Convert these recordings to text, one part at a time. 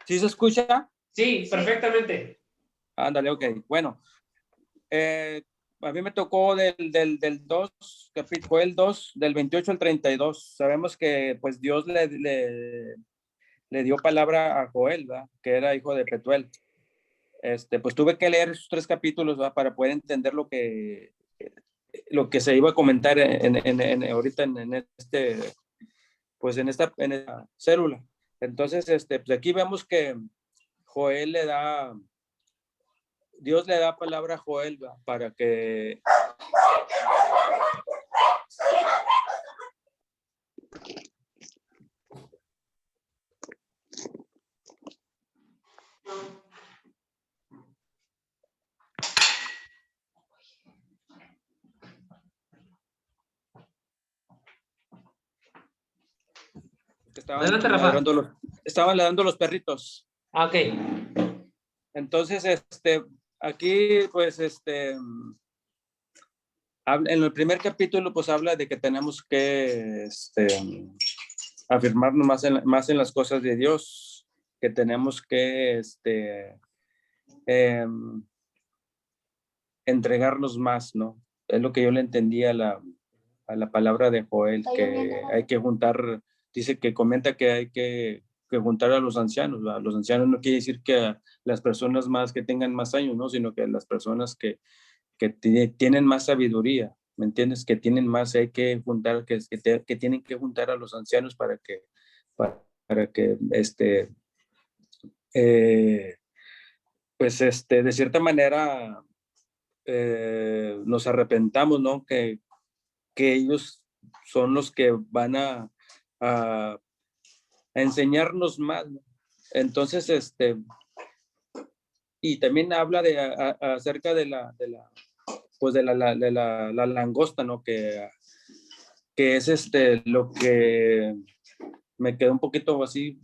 ¿Sí se escucha? Sí, perfectamente. Ándale, ok. Bueno, a mí me tocó del 2, fue el 2, del 28 al 32. Sabemos que pues Dios le dio palabra a Joel, ¿verdad? Que era hijo de Petuel. Pues tuve que leer esos 3 capítulos, ¿verdad? Para poder entender lo que se iba a comentar ahorita pues en esta célula. Entonces, pues aquí vemos que Joel Dios le da palabra a Joel, ¿verdad? Para que Adelante, Rafa. estaban ladrando los perritos. Ok. Entonces, aquí, pues, en el primer capítulo, pues, habla de que tenemos que, afirmarnos más en las cosas de Dios, que tenemos que, entregarnos más, ¿no? Es lo que yo le entendí a la palabra de Joel, que hay que juntar, dice que comenta que hay que juntar a los ancianos, ¿verdad? Los ancianos no quiere decir que las personas más que tengan más años, ¿no? Sino que las personas que tienen más sabiduría, ¿me entiendes? Que tienen más, hay que juntar, que tienen que juntar a los ancianos para que eh, pues, de cierta manera, nos arrepentamos, ¿no? Que ellos son los que van a enseñarnos más, ¿no? Entonces, y también habla acerca pues la langosta, ¿no? Que es lo que me quedó un poquito así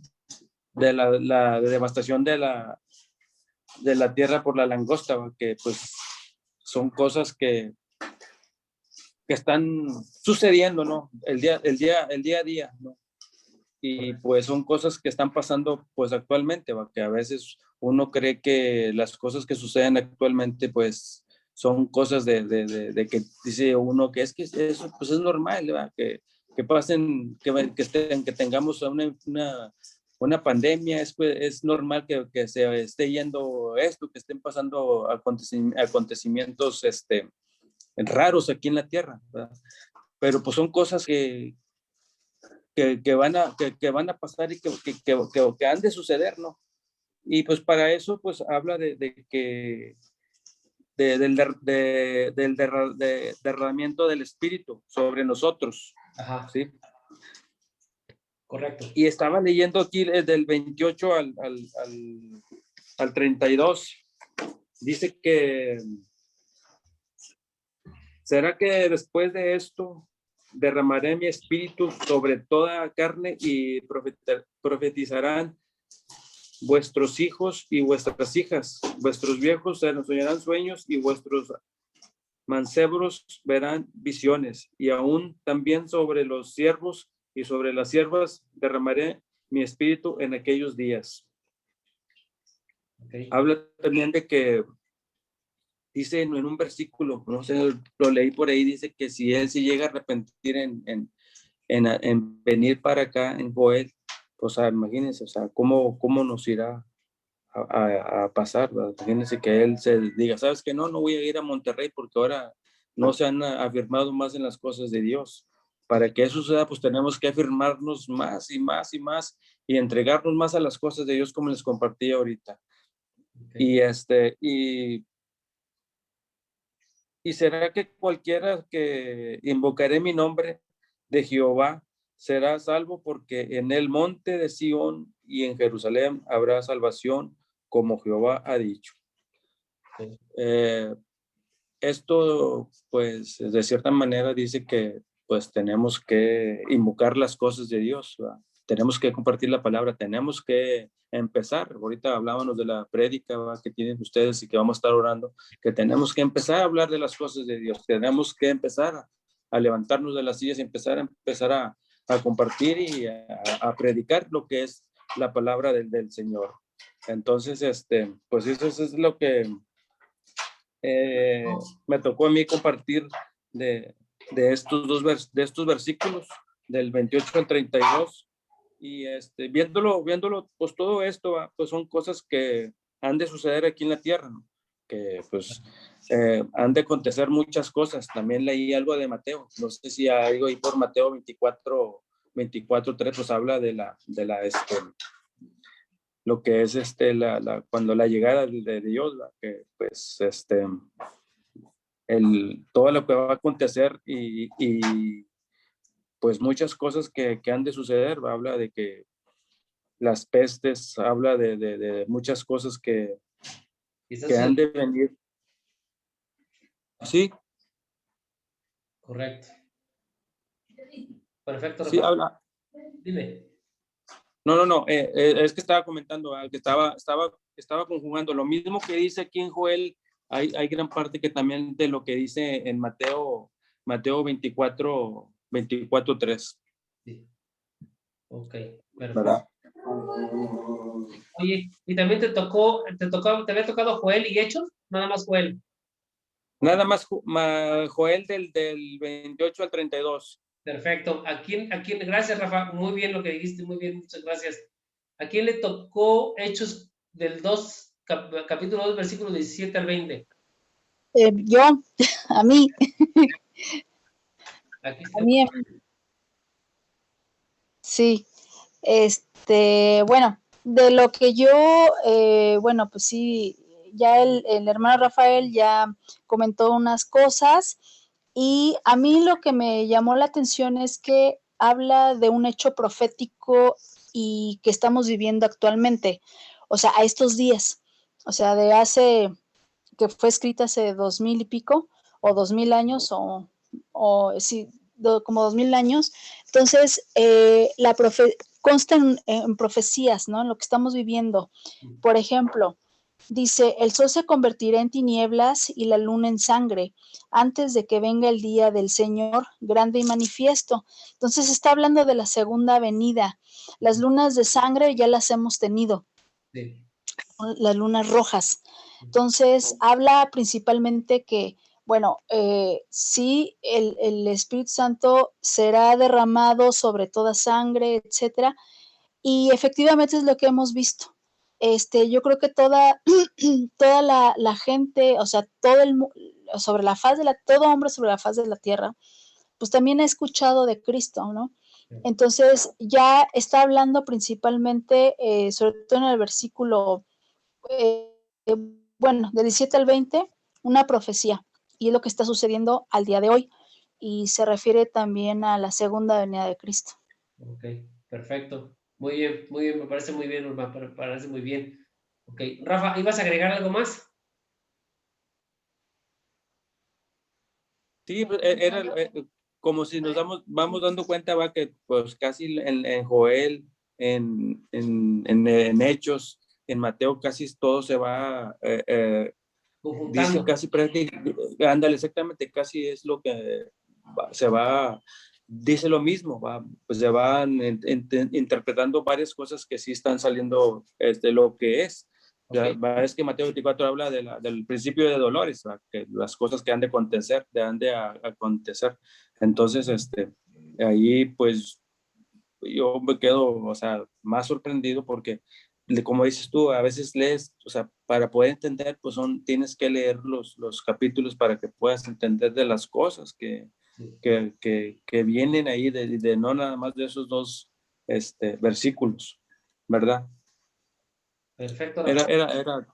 de la devastación de la tierra por la langosta, ¿va? Que pues son cosas que están sucediendo, ¿no? El día a día, ¿no? Y pues son cosas que están pasando pues actualmente, ¿va? Que a veces uno cree que las cosas que suceden actualmente pues son cosas de que dice uno que es que eso pues es normal, ¿va? Que pasen, que tengamos una pandemia, es normal que se esté yendo esto, que estén pasando acontecimientos raros aquí en la Tierra, ¿verdad? Pero pues son cosas que van a pasar y que han de suceder, ¿no? Y pues para eso, pues habla de que del derramamiento del Espíritu sobre nosotros. Ajá. ¿Sí? Correcto. Y estaba leyendo aquí del 28 al 32. Dice que ¿será que después de esto derramaré mi espíritu sobre toda carne y profetizarán vuestros hijos y vuestras hijas? Vuestros viejos se soñarán sueños y vuestros mancebros verán visiones. Y aún también sobre los siervos y sobre las siervas derramaré mi espíritu en aquellos días. Okay. Habla también de que dice en un versículo, no sé, lo leí por ahí, dice que si él se llega a arrepentir en venir para acá, en Joel, pues imagínense, o sea, cómo nos irá a pasar, ¿verdad? Imagínense que él se diga, ¿sabes qué? No voy a ir a Monterrey porque ahora no se han afirmado más en las cosas de Dios. Para que eso suceda, pues tenemos que afirmarnos más y más y más y entregarnos más a las cosas de Dios como les compartí ahorita. Okay. Y será que cualquiera que invocaré mi nombre de Jehová será salvo, porque en el monte de Sión y en Jerusalén habrá salvación, como Jehová ha dicho. Sí. Esto, pues, de cierta manera dice que, pues, tenemos que invocar las cosas de Dios, ¿verdad? Tenemos que compartir la palabra, tenemos que empezar. Ahorita hablábamos de la prédica, ¿verdad?, que tienen ustedes y que vamos a estar orando, que tenemos que empezar a hablar de las cosas de Dios, tenemos que empezar a levantarnos de las sillas y empezar a compartir y a predicar lo que es la palabra del Señor. Entonces, pues eso es lo que me tocó a mí compartir de estos versículos, del 28 al 32. Y viéndolo, pues todo esto, pues son cosas que han de suceder aquí en la tierra, ¿no? Que pues han de acontecer muchas cosas. También leí algo de Mateo, no sé si algo ahí por Mateo 24:3, pues habla de lo que es cuando la llegada de Dios, ¿va? Que pues todo lo que va a acontecer y pues muchas cosas que han de suceder, ¿va? Habla de que las pestes, habla de muchas cosas que han de venir. Sí, Correcto. Perfecto, sí, Rafa. habla. Dime. No, es que estaba comentando, que estaba conjugando lo mismo que dice aquí en Joel. Hay gran parte que también de lo que dice en Mateo 24:3. Sí. Ok, perfecto. ¿Verdad? Oye, ¿y también te había tocado Joel y Hechos? Nada más Joel. Nada más Joel del 28 al 32. Perfecto. Gracias, Rafa. Muy bien lo que dijiste, muy bien, muchas gracias. ¿A quién le tocó Hechos del capítulo 2, versículo 17 al 20? Yo, a mí. Aquí A mí, sí. Bueno, de lo que yo, bueno, pues sí, ya el hermano Rafael ya comentó unas cosas y a mí lo que me llamó la atención es que habla de un hecho profético y que estamos viviendo actualmente, o sea, a estos días, o sea, que fue escrita hace 2000 y pico, o 2000 años, o sí, como 2000 años. Entonces, consta en profecías, ¿no? En lo que estamos viviendo. Por ejemplo, dice, el sol se convertirá en tinieblas y la luna en sangre, antes de que venga el día del Señor grande y manifiesto. Entonces está hablando de la segunda venida. Las lunas de sangre ya las hemos tenido. Sí. Las lunas rojas. Entonces, habla principalmente que, bueno, sí, el Espíritu Santo será derramado sobre toda sangre, etcétera, y efectivamente es lo que hemos visto. Yo creo que toda la gente, o sea, sobre la faz todo hombre sobre la faz de la tierra, pues también ha escuchado de Cristo, ¿no? Entonces, ya está hablando principalmente, sobre todo en el versículo bueno, del 17 al 20, una profecía, y es lo que está sucediendo al día de hoy, y se refiere también a la segunda venida de Cristo. Ok, perfecto. Muy bien, me parece muy bien, me parece muy bien. Ok, Rafa, ¿ibas a agregar algo más? Sí, pues, era como si vamos dando cuenta, va, que pues casi en Joel, en Hechos, en Mateo, casi todo se va, dice casi prácticamente, ándale, exactamente, casi es lo que dice lo mismo, pues se van interpretando varias cosas que sí están saliendo lo que es. Okay. Es que Mateo 24 habla del principio de dolores, ¿va? Que las cosas que han de acontecer. Entonces, ahí pues yo me quedo, o sea, más sorprendido porque, como dices tú, a veces lees, o sea, para poder entender, pues tienes que leer los capítulos para que puedas entender de las cosas que vienen ahí, de no nada más de esos dos versículos, ¿verdad? Perfecto, Rafa. Era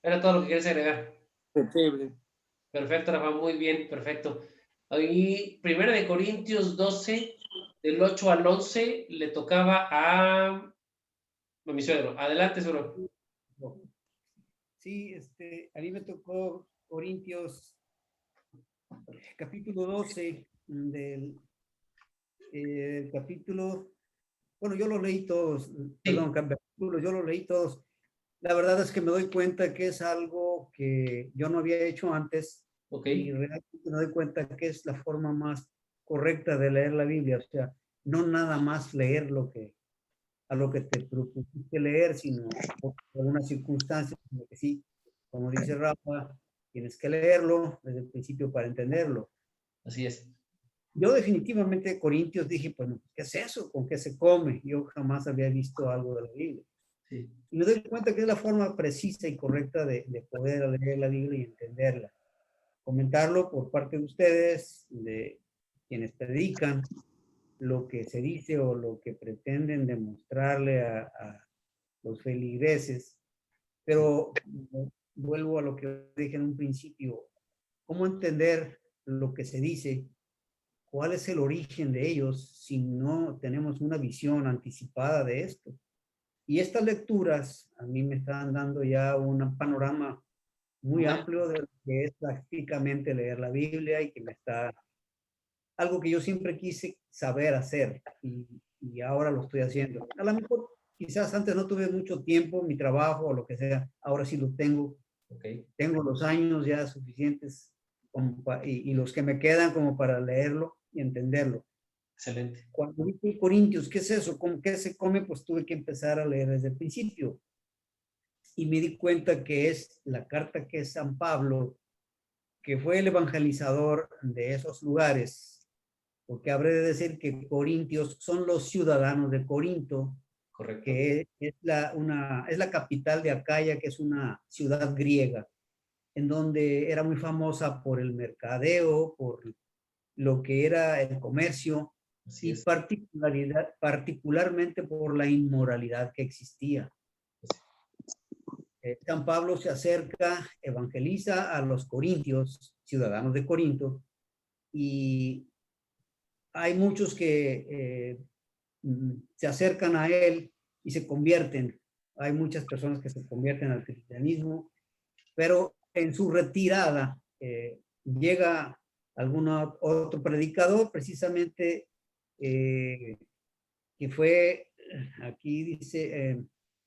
Era todo lo que quieres agregar. sí. Perfecto, Rafa, muy bien, perfecto. Ahí, 1 Corintios 12, del 8 al 11, le tocaba a mi suegro. Adelante, suegro. Sí, a mí me tocó Corintios capítulo 12 del capítulo, bueno, yo lo leí todos, perdón, capítulo, yo lo leí todos. La verdad es que me doy cuenta que es algo que yo no había hecho antes. Okay. Y realmente me doy cuenta que es la forma más correcta de leer la Biblia, o sea, no nada más leer lo que a lo que te propusiste leer, sino por alguna circunstancia, sino que sí, como dice Rafa, tienes que leerlo desde el principio para entenderlo. Así es. Yo definitivamente Corintios dije, pues, ¿qué es eso? ¿Con qué se come? Yo jamás había visto algo de la Biblia. Sí. Y me doy cuenta que es la forma precisa y correcta de poder leer la Biblia y entenderla. Comentarlo por parte de ustedes, de quienes predican lo que se dice o lo que pretenden demostrarle a los feligreses. Pero vuelvo a lo que dije en un principio, ¿cómo entender lo que se dice? ¿Cuál es el origen de ellos si no tenemos una visión anticipada de esto? Y estas lecturas a mí me están dando ya un panorama muy amplio de lo que es prácticamente leer la Biblia y que me está, algo que yo siempre quise saber hacer y ahora lo estoy haciendo. A lo mejor quizás antes no tuve mucho tiempo, mi trabajo o lo que sea, ahora sí lo tengo. Okay. Tengo los años ya suficientes y los que me quedan como para leerlo y entenderlo. Excelente. Cuando vi Corintios, ¿qué es eso? ¿Cómo qué se come? Pues tuve que empezar a leer desde el principio. Y me di cuenta que es la carta que es San Pablo, que fue el evangelizador de esos lugares, porque habré de decir que Corintios son los ciudadanos de Corinto, correcto, que es la capital de Acaya, que es una ciudad griega, en donde era muy famosa por el mercadeo, por lo que era el comercio, así y es. particularmente por la inmoralidad que existía. San Pablo se acerca, evangeliza a los corintios, ciudadanos de Corinto, y hay muchos que se acercan a él y se convierten. Hay muchas personas que se convierten al cristianismo, pero en su retirada llega algún otro predicador, precisamente que fue, aquí dice,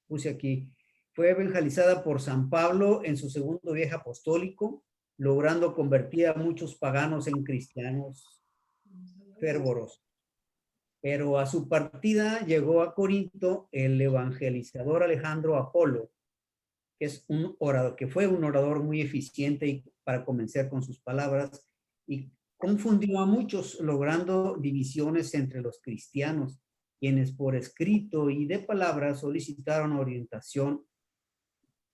puse aquí, fue evangelizada por San Pablo en su segundo viaje apostólico, logrando convertir a muchos paganos en cristianos fervorosos. Pero a su partida llegó a Corinto el evangelizador Alejandro Apolo, que es un orador, que fue un orador muy eficiente para convencer con sus palabras y confundió a muchos, logrando divisiones entre los cristianos, quienes por escrito y de palabras solicitaron orientación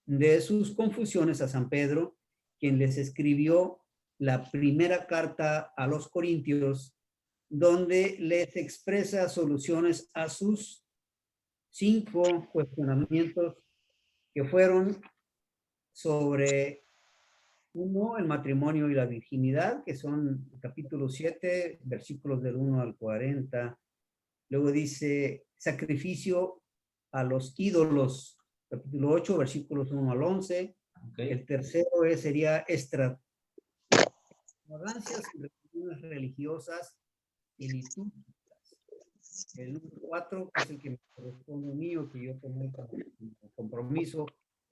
de sus confusiones a San Pedro, quien les escribió la primera carta a los corintios, donde les expresa soluciones a sus 5 cuestionamientos que fueron sobre uno, el matrimonio y la virginidad, que son capítulo 7, versículos del 1 al 40. Luego dice sacrificio a los ídolos, capítulo 8, versículos 1 al 11. Okay. El tercero sería extravagancias y religiosas y litúrgicas. El número 4, que es el que me corresponde mío, que yo tomé como compromiso,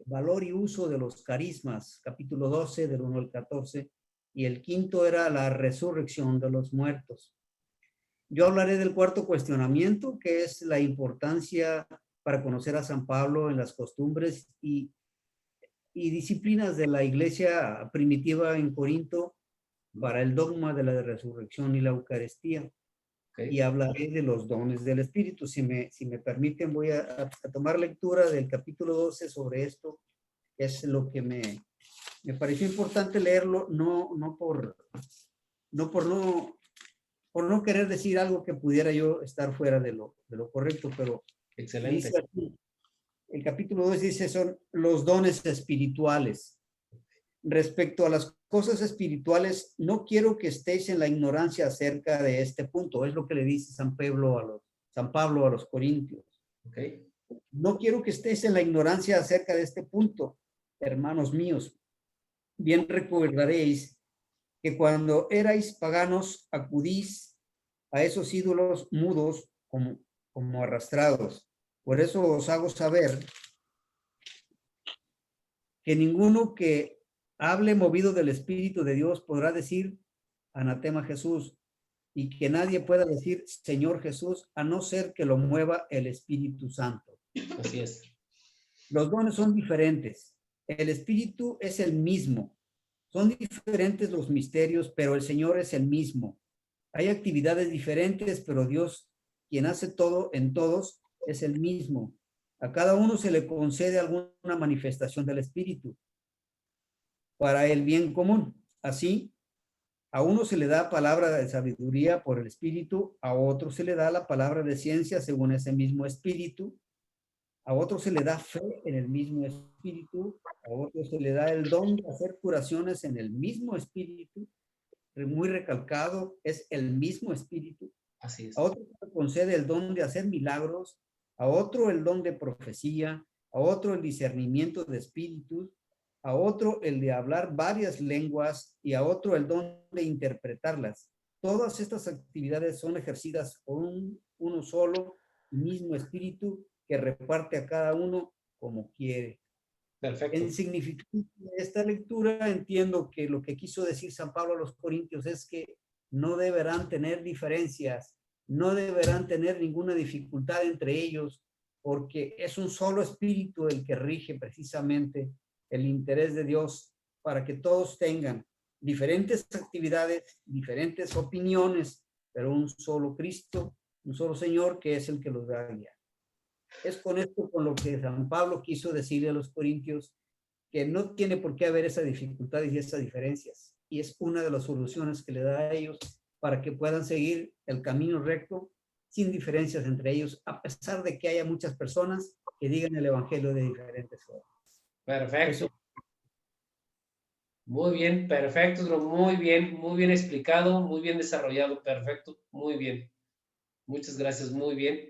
valor y uso de los carismas, capítulo 12, del 1 al 14, y el quinto era la resurrección de los muertos. Yo hablaré del cuarto cuestionamiento, que es la importancia para conocer a San Pablo en las costumbres y disciplinas de la iglesia primitiva en Corinto para el dogma de la resurrección y la Eucaristía. Okay. Y hablaré de los dones del Espíritu. Si me permiten, voy a tomar lectura del capítulo 12 sobre esto. Es lo que me pareció importante leerlo, no por no querer decir algo que pudiera yo estar fuera de lo correcto, pero excelente. Dice aquí, el capítulo 2 dice son los dones espirituales. Respecto a las cosas espirituales, no quiero que estéis en la ignorancia acerca de este punto. Es lo que le dice San Pablo a los Corintios. Okay. No quiero que estéis en la ignorancia acerca de este punto, hermanos míos. Bien recordaréis que cuando erais paganos acudís a esos ídolos mudos como arrastrados. Por eso os hago saber que ninguno que hable movido del Espíritu de Dios podrá decir anatema Jesús, y que nadie pueda decir Señor Jesús a no ser que lo mueva el Espíritu Santo. Así es. Los dones son diferentes. El Espíritu es el mismo. Son diferentes los misterios, pero el Señor es el mismo. Hay actividades diferentes, pero Dios, quien hace todo en todos, es el mismo. A cada uno se le concede alguna manifestación del Espíritu para el bien común. Así, a uno se le da palabra de sabiduría por el Espíritu, a otro se le da la palabra de ciencia según ese mismo Espíritu, a otro se le da fe en el mismo Espíritu, a otro se le da el don de hacer curaciones en el mismo Espíritu, muy recalcado, es el mismo Espíritu. Así es. A otro se le concede el don de hacer milagros, a otro el don de profecía, a otro el discernimiento de espíritus, a otro el de hablar varias lenguas y a otro el don de interpretarlas. Todas estas actividades son ejercidas por uno solo y mismo Espíritu que reparte a cada uno como quiere. Perfecto. En significado de esta lectura entiendo que lo que quiso decir San Pablo a los Corintios es que no deberán tener diferencias, no deberán tener ninguna dificultad entre ellos, porque es un solo espíritu el que rige precisamente el interés de Dios para que todos tengan diferentes actividades, diferentes opiniones, pero un solo Cristo, un solo Señor que es el que los da a guiar. Es con esto con lo que San Pablo quiso decirle a los corintios que no tiene por qué haber esas dificultades y esas diferencias. Y es una de las soluciones que le da a ellos para que puedan seguir el camino recto sin diferencias entre ellos, a pesar de que haya muchas personas que digan el evangelio de diferentes formas. Perfecto. Eso. Muy bien, perfecto, muy bien explicado, muy bien desarrollado, perfecto, muy bien. Muchas gracias, muy bien.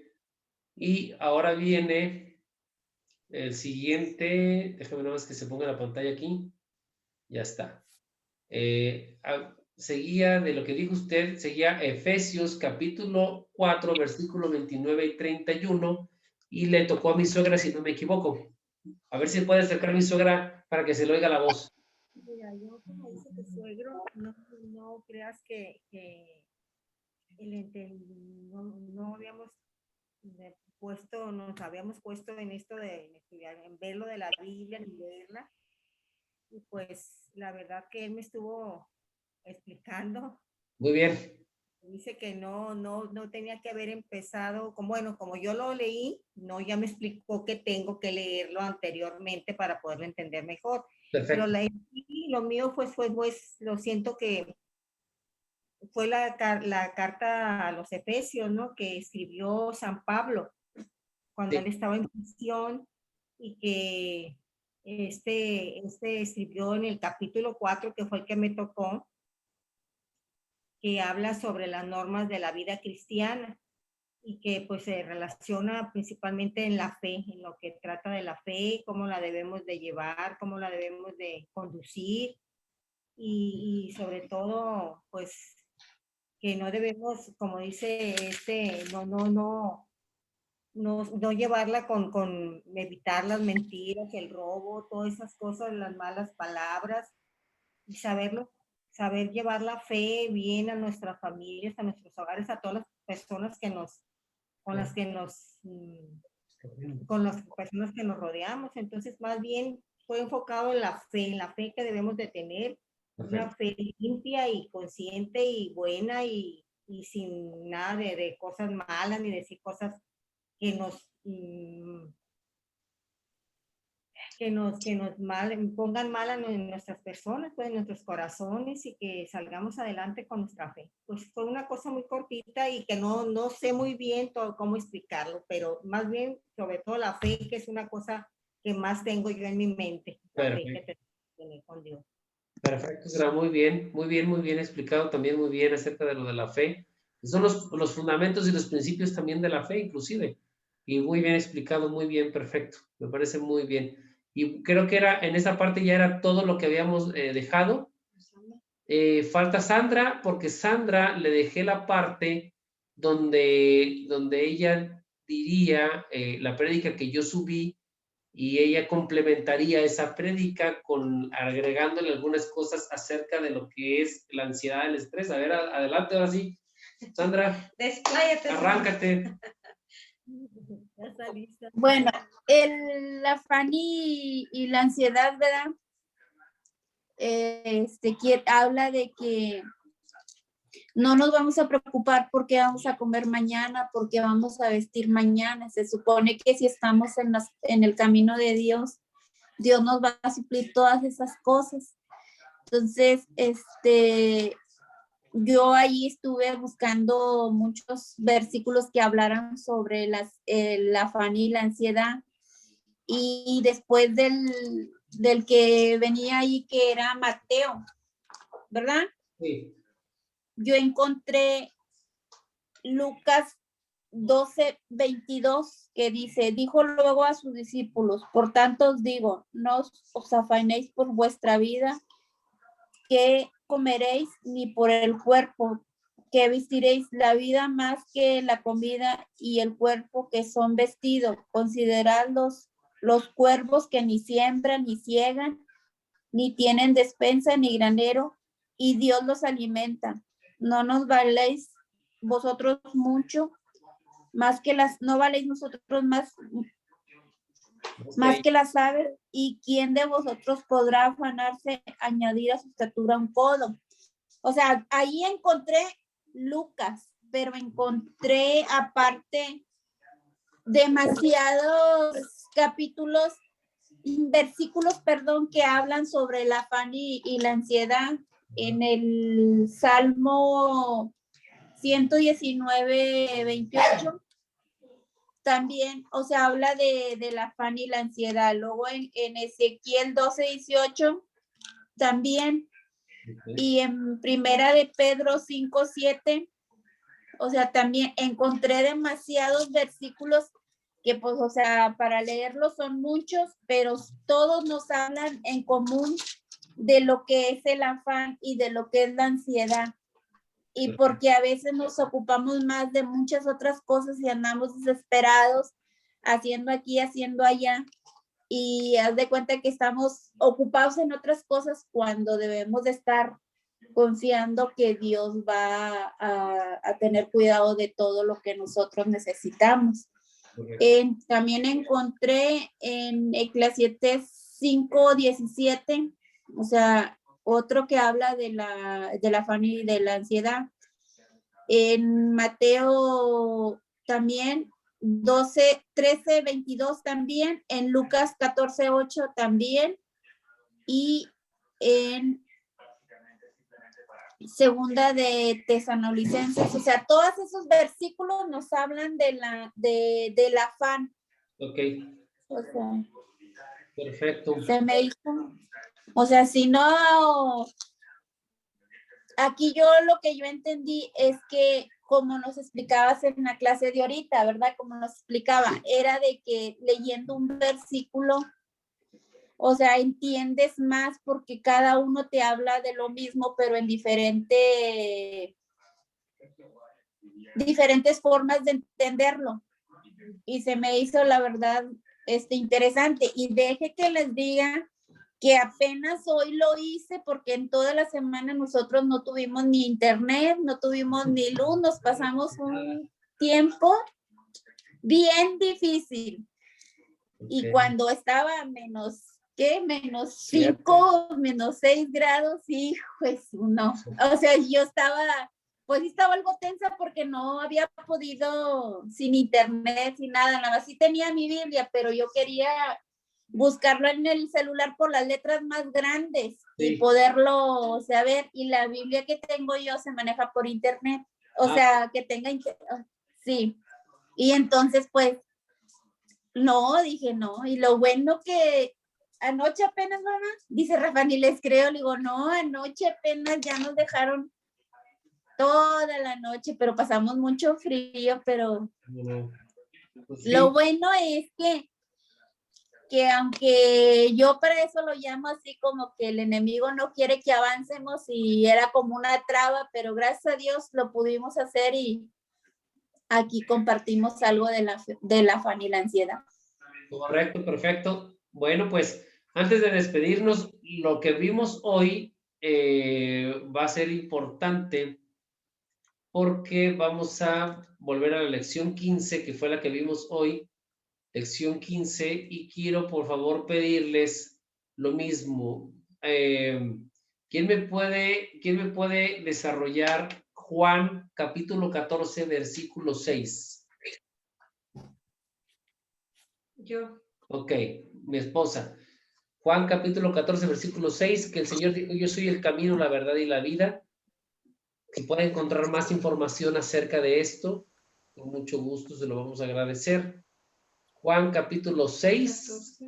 Y ahora viene el siguiente, déjame nada más que se ponga la pantalla aquí. Ya está. Seguía de lo que dijo usted, seguía Efesios capítulo 4, versículo 29 y 31, y le tocó a mi suegra, si no me equivoco. A ver si puede acercar a mi suegra para que se le oiga la voz. Mira, yo como dice tu suegro, no creas que no habíamos nos habíamos puesto en esto de estudiar, en ver lo de la Biblia, ni leerla. Y pues la verdad que él me estuvo explicando. Muy bien. Dice que no tenía que haber empezado, como yo lo leí, ya me explicó que tengo que leerlo anteriormente para poderlo entender mejor. Perfecto. Pero lo mío pues lo siento que fue la carta a los Efesios, ¿no? Que escribió San Pablo cuando él estaba en prisión y que escribió en el capítulo 4, que fue el que me tocó, que habla sobre las normas de la vida cristiana y que pues se relaciona principalmente en la fe, en lo que trata de la fe, cómo la debemos de llevar, cómo la debemos de conducir y sobre todo pues que no debemos, como dice no llevarla con evitar las mentiras, el robo, todas esas cosas, las malas palabras y saber llevar la fe bien a nuestras familias, a nuestros hogares, a todas las personas con las personas que nos rodeamos. Entonces, más bien fue enfocado en la fe que debemos de tener, una fe limpia y consciente y buena y sin nada de cosas malas ni decir cosas que nos pongan mal en nuestras personas, pues en nuestros corazones y que salgamos adelante con nuestra fe. Pues fue una cosa muy cortita y que no sé muy bien cómo explicarlo, pero más bien sobre todo la fe, que es una cosa que más tengo yo en mi mente, la fe que tengo que tener con Dios. Perfecto, será muy bien explicado, también muy bien acerca de lo de la fe. Son los fundamentos y los principios también de la fe, inclusive. Y muy bien explicado, muy bien, perfecto. Me parece muy bien. Y creo que en esa parte ya era todo lo que habíamos dejado. Falta Sandra, porque Sandra le dejé la parte donde ella diría la prédica que yo subí y ella complementaría esa prédica agregándole algunas cosas acerca de lo que es la ansiedad, el estrés. A ver, adelante, ahora sí. Sandra, Despláyate. arráncate. Ya está lista. Bueno, el afán y la ansiedad, ¿verdad? Habla de que no nos vamos a preocupar por qué vamos a comer mañana, por qué vamos a vestir mañana. Se supone que si estamos en el camino de Dios, Dios nos va a suplir todas esas cosas. Entonces, yo ahí estuve buscando muchos versículos que hablaran sobre el afán y la ansiedad. Y después del que venía ahí, que era Mateo, ¿verdad? Sí. Yo encontré Lucas 12:22, que dice, dijo luego a sus discípulos, por tanto os digo, no os afanéis por vuestra vida, que comeréis, ni por el cuerpo, que vestiréis. La vida más que la comida, y el cuerpo que son vestidos. Considerad los cuervos, que ni siembran, ni ciegan, ni tienen despensa, ni granero, y Dios los alimenta. No nos valéis vosotros mucho, no valéis nosotros más que las aves. ¿Y quién de vosotros podrá afanarse añadir a su estatura un codo? O sea, ahí encontré Lucas, pero encontré aparte demasiados versículos, que hablan sobre el afán y la ansiedad. En el Salmo 119:28 también, o sea, habla del afán y la ansiedad. Luego en Ezequiel 12:18 también, y en Primera de Pedro 5:7, o sea, también encontré demasiados versículos que, pues, o sea, para leerlos son muchos, pero todos nos hablan en común de lo que es el afán y de lo que es la ansiedad. Y porque a veces nos ocupamos más de muchas otras cosas y andamos desesperados, haciendo aquí, haciendo allá, y haz de cuenta que estamos ocupados en otras cosas cuando debemos de estar confiando que Dios va a tener cuidado de todo lo que nosotros necesitamos. También encontré en Eclesiastés 5:17, o sea, otro que habla del afán y de la ansiedad. En Mateo también 13:22 también, en Lucas 14:8 también, y en Segunda de Tesalonicenses. O sea, todos esos versículos nos hablan del afán. Ok. O sea, Perfecto. se me hizo, o sea, si no, aquí lo que yo entendí es que, como nos explicabas en la clase de ahorita, ¿verdad? Como nos explicaba, era de que leyendo un versículo, o sea, entiendes más porque cada uno te habla de lo mismo, pero en diferentes formas de entenderlo. Y se me hizo, la verdad, interesante. Y deje que les diga que apenas hoy lo hice, porque en toda la semana nosotros no tuvimos ni internet, no tuvimos ni luz, nos pasamos un tiempo bien difícil. Y cuando estaba menos 5, menos 6 grados, hijo, no. O sea, yo estaba algo tensa porque no había podido, sin internet, sin nada más. Sí tenía mi Biblia, pero yo quería buscarlo en el celular por las letras más grandes, sí, y poderlo, o sea, ver. Y la Biblia que tengo yo se maneja por internet, o sea, que tenga internet, sí. Y entonces, pues, no, dije no. Y lo bueno que anoche apenas, mamá, dice Rafa, ni les creo. Le digo, no, anoche apenas ya nos dejaron toda la noche, pero pasamos mucho frío, pero pues sí. Lo bueno es que aunque yo para eso lo llamo así, como que el enemigo no quiere que avancemos, y era como una traba, pero gracias a Dios lo pudimos hacer, y aquí compartimos algo de la afán y la ansiedad. Correcto, perfecto. Bueno, pues antes de despedirnos, lo que vimos hoy va a ser importante porque vamos a volver a la lección 15, que fue la que vimos hoy, lección 15, y quiero por favor pedirles lo mismo. ¿Quién me puede desarrollar Juan capítulo 14, versículo 6? Yo. Ok, mi esposa. Juan capítulo 14, versículo 6, que el Señor dijo, yo soy el camino, la verdad y la vida. Si puede encontrar más información acerca de esto, con mucho gusto se lo vamos a agradecer. Juan capítulo 6,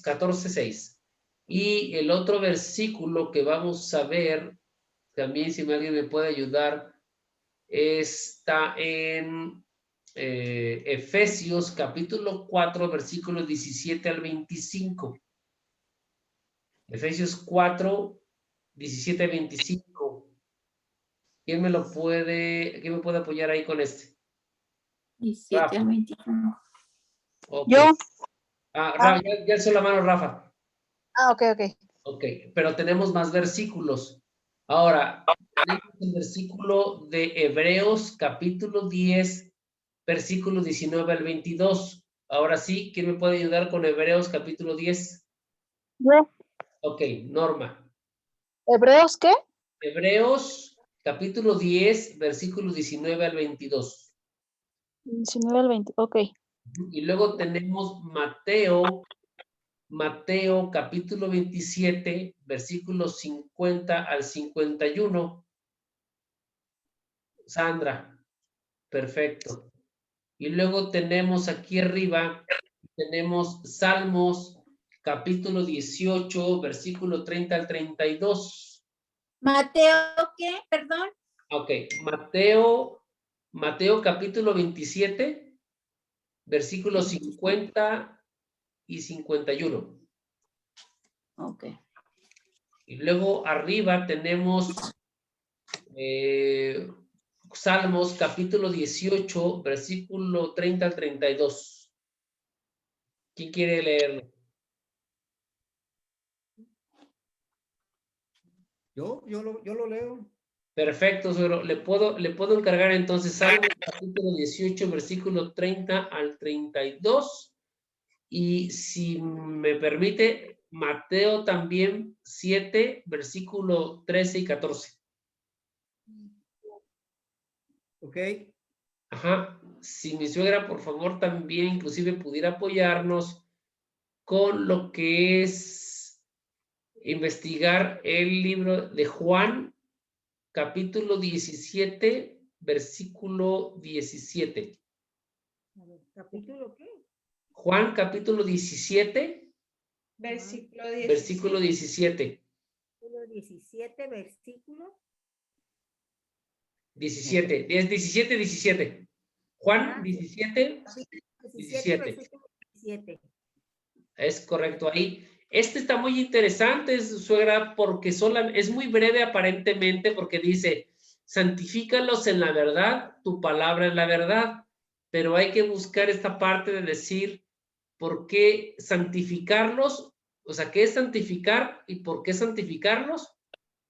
14, 6. Y el otro versículo que vamos a ver, también si alguien me puede ayudar, está en Efesios capítulo 4, versículos 17 al 25. Efesios 4, 17 al 25. ¿Quién me puede apoyar ahí con este? 17 al 25. Okay. Yo. Rafa, ya alzó la mano, Rafa. Ok. Ok, pero tenemos más versículos. Ahora, tenemos el versículo de Hebreos, capítulo 10, versículos 19 al 22. Ahora sí, ¿quién me puede ayudar con Hebreos, capítulo 10? Yo. Ok, Norma. ¿Hebreos qué? Hebreos, capítulo 10, versículos 19 al 22. 19 al 20, ok. Y luego tenemos Mateo capítulo 27, versículos 50 al 51. Sandra, perfecto. Y luego tenemos aquí arriba, tenemos Salmos capítulo 18, versículo 30 al 32. Mateo, ¿qué? Perdón. Ok, Mateo capítulo 27, versículos 50 y 51. Ok. Y luego arriba tenemos Salmos capítulo 18, versículo 30 al 32. ¿Quién quiere leerlo? Yo lo leo. Perfecto, suegro. Le puedo encargar entonces Salmos capítulo 18, versículo 30 al 32. Y si me permite, Mateo también 7, versículo 13 y 14. Ok. Ajá. Si mi suegra, por favor, también inclusive pudiera apoyarnos con lo que es investigar el libro de Juan, capítulo 17, versículo 17. ¿Capítulo qué? Juan, capítulo 17, Versículo versículo 17. Versículo 17, versículo 17, 17, 17. Juan 17, 17. versículo 17. Es correcto ahí. Este está muy interesante, suegra, porque es muy breve aparentemente, porque dice, santifícalos en la verdad, tu palabra es la verdad, pero hay que buscar esta parte de decir, ¿por qué santificarlos? O sea, ¿qué es santificar y por qué santificarlos?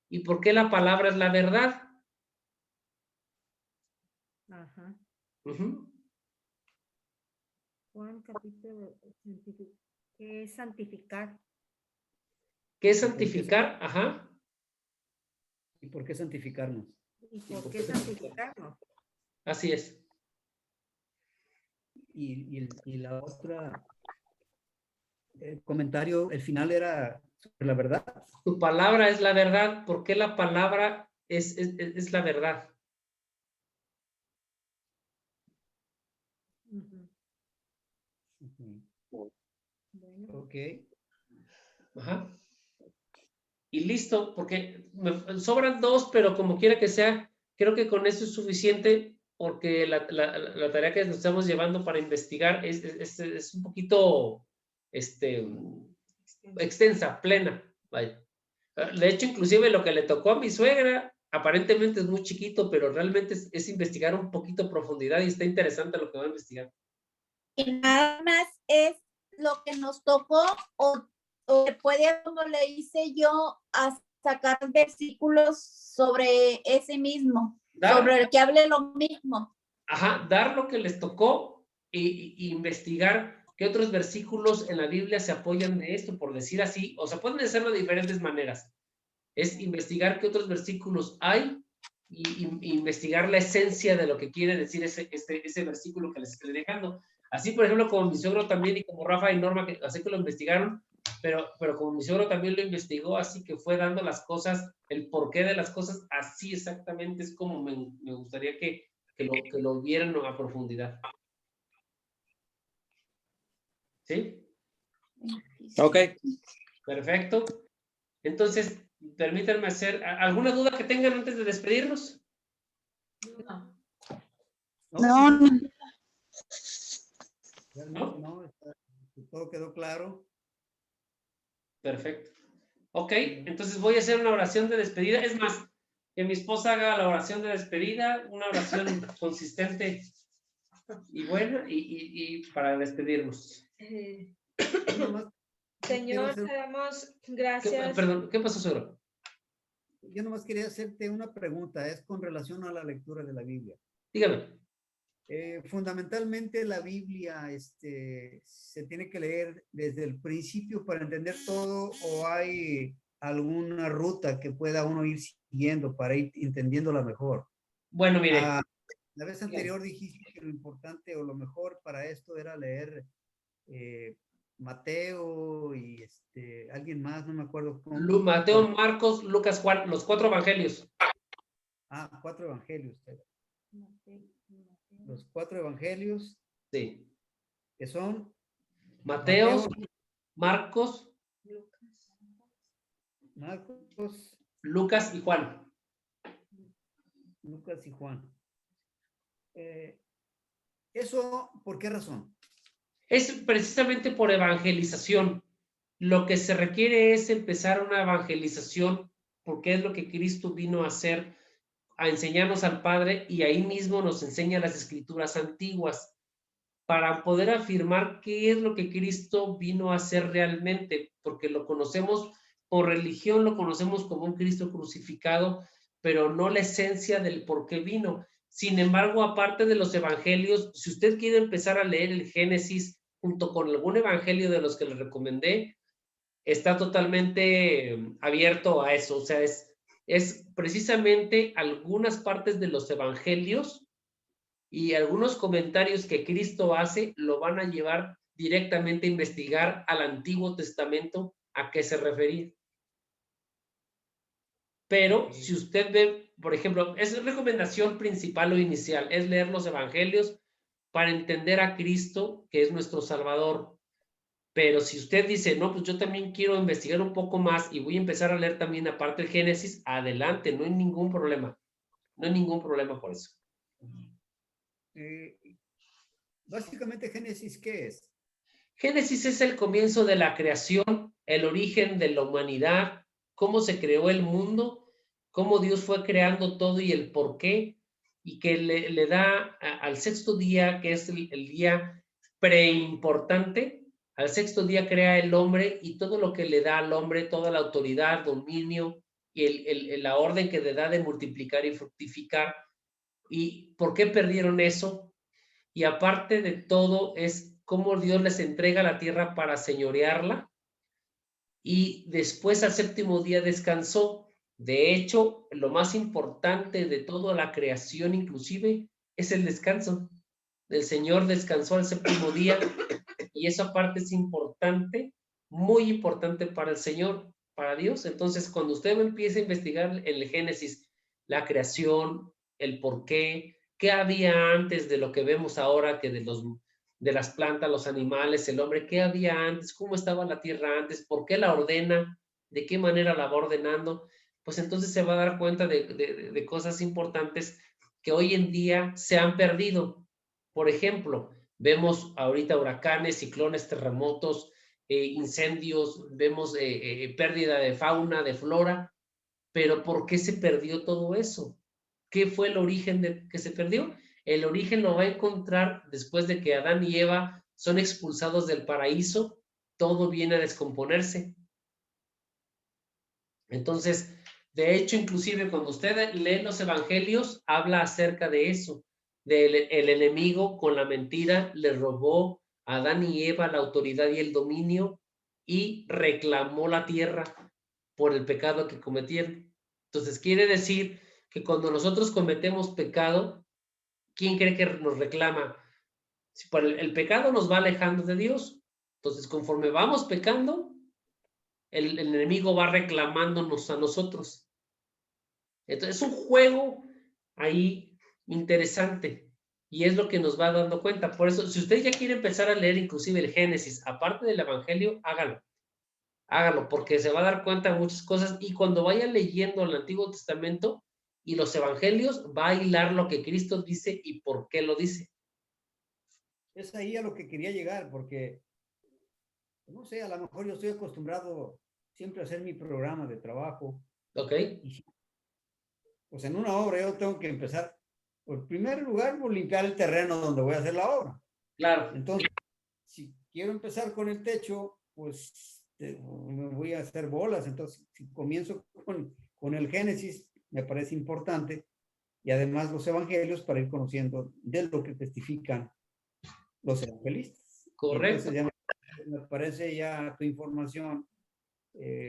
¿Y por qué la palabra es la verdad? Ajá. Uh-huh. Juan capítulo, ¿qué es santificar? ¿Qué es santificar? Ajá. ¿Y por qué santificarnos? ¿Y por qué santificarnos? Así es. Y la otra comentario, el final era sobre la verdad. Tu palabra es la verdad. ¿Por qué la palabra es la verdad? Ujú. Bueno. Ok. Ajá. Y listo, porque me sobran dos, pero como quiera que sea, creo que con eso es suficiente, porque la tarea que nos estamos llevando para investigar es un poquito extensa, plena. Vaya. De hecho, inclusive lo que le tocó a mi suegra, aparentemente es muy chiquito, pero realmente es investigar un poquito a profundidad y está interesante lo que va a investigar. Y nada más es lo que nos tocó o puede, como le hice yo, a sacar versículos sobre ese mismo. sobre el que hable lo mismo. Ajá, dar lo que les tocó y investigar qué otros versículos en la Biblia se apoyan de esto, por decir así, o sea, pueden hacerlo de diferentes maneras. Es investigar qué otros versículos hay y investigar la esencia de lo que quiere decir ese versículo que les estoy dejando. Así, por ejemplo, como mi suegro también y como Rafa y Norma, que así que lo investigaron, pero como mi suegro también lo investigó, así que fue dando las cosas, el porqué de las cosas, así exactamente es como me gustaría que lo vieran a profundidad. ¿Sí? Ok. Perfecto. Entonces, permítanme hacer alguna duda que tengan antes de despedirnos. No, Realmente no, todo quedó claro. Perfecto. Ok, entonces voy a hacer una oración de despedida. Es más, que mi esposa haga la oración de despedida, una oración consistente y buena y para despedirnos. Señor, te damos gracias. Perdón, ¿qué pasó, suegro? Yo nomás quería hacerte una pregunta, es con relación a la lectura de la Biblia. Dígame. Fundamentalmente la Biblia se tiene que leer desde el principio para entender todo, o hay alguna ruta que pueda uno ir siguiendo para ir entendiéndola mejor. Bueno, mire. La vez anterior dijiste que lo importante o lo mejor para esto era leer Mateo y alguien más, no me acuerdo cómo. Mateo, Marcos, Lucas, Juan, los 4 evangelios. 4 evangelios. Los 4 evangelios. Sí. Que son Mateo, Marcos, Lucas y Juan. Lucas y Juan. ¿Eso por qué razón? Es precisamente por evangelización. Lo que se requiere es empezar una evangelización, porque es lo que Cristo vino a hacer, a enseñarnos al Padre, y ahí mismo nos enseña las escrituras antiguas, para poder afirmar qué es lo que Cristo vino a hacer realmente, porque lo conocemos por religión, lo conocemos como un Cristo crucificado, pero no la esencia del por qué vino. Sin embargo, aparte de los evangelios, si usted quiere empezar a leer el Génesis junto con algún evangelio de los que le recomendé, está totalmente abierto a eso. O sea, es precisamente algunas partes de los evangelios y algunos comentarios que Cristo hace lo van a llevar directamente a investigar al Antiguo Testamento a qué se refería. Pero si usted ve, por ejemplo, es recomendación principal o inicial, es leer los evangelios para entender a Cristo, que es nuestro Salvador. Pero si usted dice, no, pues yo también quiero investigar un poco más y voy a empezar a leer también aparte el Génesis, adelante, no hay ningún problema. No hay ningún problema por eso. Básicamente, Génesis, ¿qué es? Génesis es el comienzo de la creación, el origen de la humanidad, cómo se creó el mundo, cómo Dios fue creando todo y el por qué, y que le da al sexto día, que es el día preimportante, al sexto día crea el hombre y todo lo que le da al hombre, toda la autoridad, dominio y la orden que le da de multiplicar y fructificar. ¿Y por qué perdieron eso? Y aparte de todo es cómo Dios les entrega la tierra para señorearla y después al séptimo día descansó. De hecho, lo más importante de toda la creación inclusive es el descanso. El Señor descansó al séptimo día y esa parte es importante, muy importante para el Señor, para Dios. Entonces, cuando usted empieza a investigar en el Génesis, la creación, el por qué había antes de lo que vemos ahora, que de las plantas, los animales, el hombre, qué había antes, cómo estaba la tierra antes, por qué la ordena, de qué manera la va ordenando, pues entonces se va a dar cuenta de cosas importantes que hoy en día se han perdido. Por ejemplo, vemos ahorita huracanes, ciclones, terremotos, incendios, vemos pérdida de fauna, de flora, pero ¿por qué se perdió todo eso? ¿Qué fue el origen de que se perdió? El origen lo va a encontrar después de que Adán y Eva son expulsados del paraíso, todo viene a descomponerse. Entonces, De hecho, inclusive cuando usted lee los evangelios, habla acerca de eso, del el enemigo con la mentira le robó a Adán y Eva la autoridad y el dominio y reclamó la tierra por el pecado que cometieron. Entonces quiere decir que cuando nosotros cometemos pecado, ¿quién cree que nos reclama? Si por el pecado nos va alejando de Dios, entonces conforme vamos pecando, el enemigo va reclamándonos a nosotros. Entonces es un juego ahí interesante y es lo que nos va dando cuenta. Por eso, si usted ya quiere empezar a leer inclusive el Génesis, aparte del Evangelio, hágalo. Hágalo, porque se va a dar cuenta de muchas cosas y cuando vaya leyendo el Antiguo Testamento y los Evangelios, va a hilar lo que Cristo dice y por qué lo dice. Es ahí a lo que quería llegar, porque, no sé, a lo mejor yo estoy acostumbrado siempre a hacer mi programa de trabajo. ¿Ok? Y, pues en una obra yo tengo que empezar, por primer lugar, por limpiar el terreno donde voy a hacer la obra. Claro. Entonces, si quiero empezar con el techo, pues me voy a hacer bolas. Entonces, si comienzo con el Génesis, me parece importante, y además los evangelios para ir conociendo de lo que testifican los evangelistas. Correcto. Entonces ya me parece ya tu información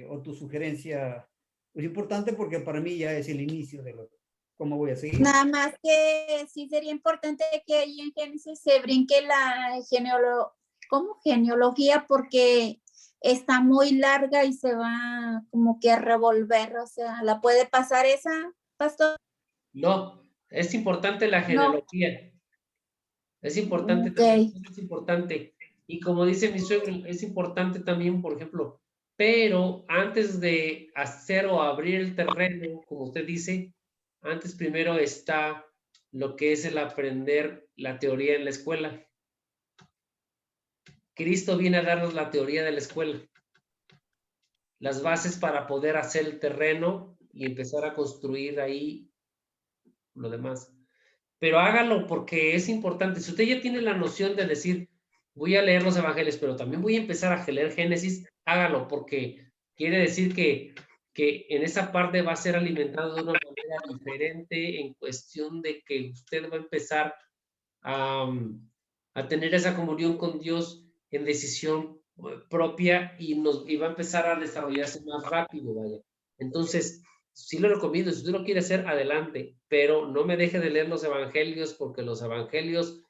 o tu sugerencia pues importante, porque para mí ya es el inicio de cómo voy a seguir. Nada más que sí sería importante que ahí en Génesis se brinque la genealogía, porque está muy larga y se va como que a revolver. O sea, ¿la puede pasar esa, pastor? No, es importante la genealogía. Es importante, Okay. es importante. Y como dice mi suegro, es importante también, por ejemplo, pero antes de hacer o abrir el terreno, como usted dice, antes primero está lo que es el aprender la teoría en la escuela. Cristo viene a darnos la teoría de la escuela, las bases para poder hacer el terreno y empezar a construir ahí lo demás. Pero hágalo porque es importante. Si usted ya tiene la noción de decir, voy a leer los evangelios, pero también voy a empezar a leer Génesis, hágalo porque quiere decir que en esa parte va a ser alimentado de una manera diferente en cuestión de que usted va a empezar a tener esa comunión con Dios en decisión propia y va a empezar a desarrollarse más rápido, vaya. Entonces, sí lo recomiendo, si usted lo quiere hacer, adelante, pero no me deje de leer los evangelios, porque los evangelios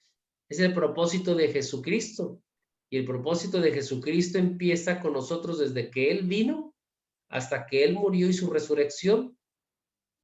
es el propósito de Jesucristo, y el propósito de Jesucristo empieza con nosotros desde que Él vino hasta que Él murió y su resurrección,